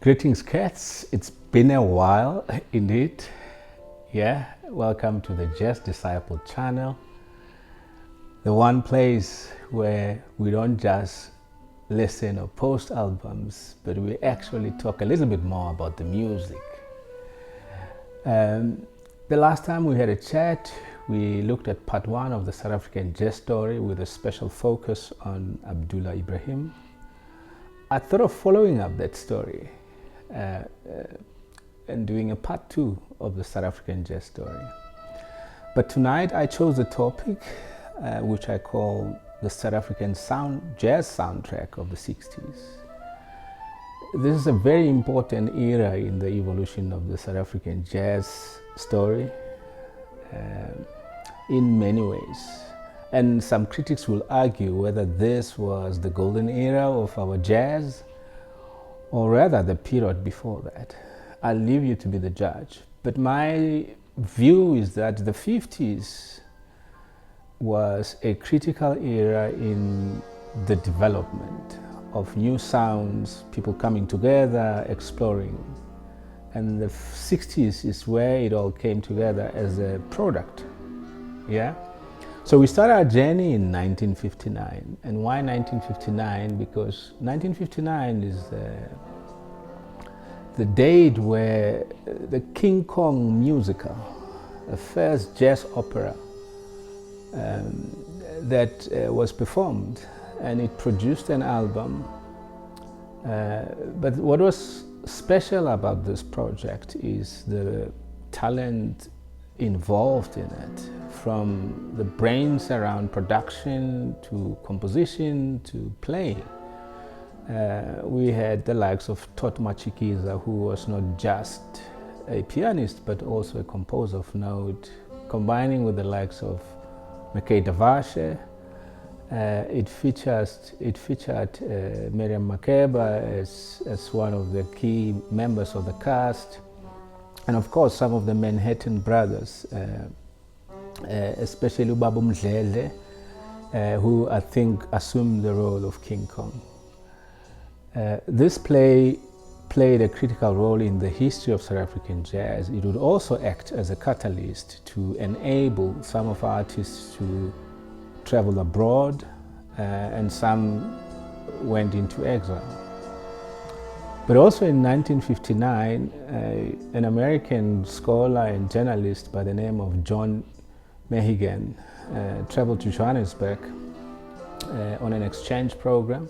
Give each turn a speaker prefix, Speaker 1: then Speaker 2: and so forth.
Speaker 1: Greetings, cats. It's been a while, indeed. Yeah, welcome to the Jazz Disciple channel, the one place where we don't just listen or post albums, but we actually talk a little bit more about the music. The last time we had a chat, we looked at part one of the South African jazz story with a special focus on Abdullah Ibrahim. I thought of following up that story and doing a part two of the South African jazz story. But tonight I chose a topic which I call the South African jazz soundtrack of the 60s. This is a very important era in the evolution of the South African jazz story in many ways. And some critics will argue whether this was the golden era of our jazz or rather the period before that. I'll leave you to be the judge. But my view is that the 50s was a critical era in the development of new sounds, people coming together, exploring. And the 60s is where it all came together as a product. Yeah? So we started our journey in 1959. And why 1959? Because 1959 is the date where the King Kong musical, the first jazz opera that was performed, and it produced an album. But what was special about this project is the talent involved in it, from the brains around production to composition to playing. We had the likes of Tot Machikiza, who was not just a pianist but also a composer of note, combining with the likes of McKay Davashe. It featured Miriam Makeba as one of the key members of the cast. And of course, some of the Manhattan brothers, especially Ubaba Mdlele, who I think assumed the role of King Kong. This play played a critical role in the history of South African jazz. It would also act as a catalyst to enable some of our artists to travel abroad, and some went into exile. But also in 1959, an American scholar and journalist by the name of John Mehigan traveled to Johannesburg on an exchange program.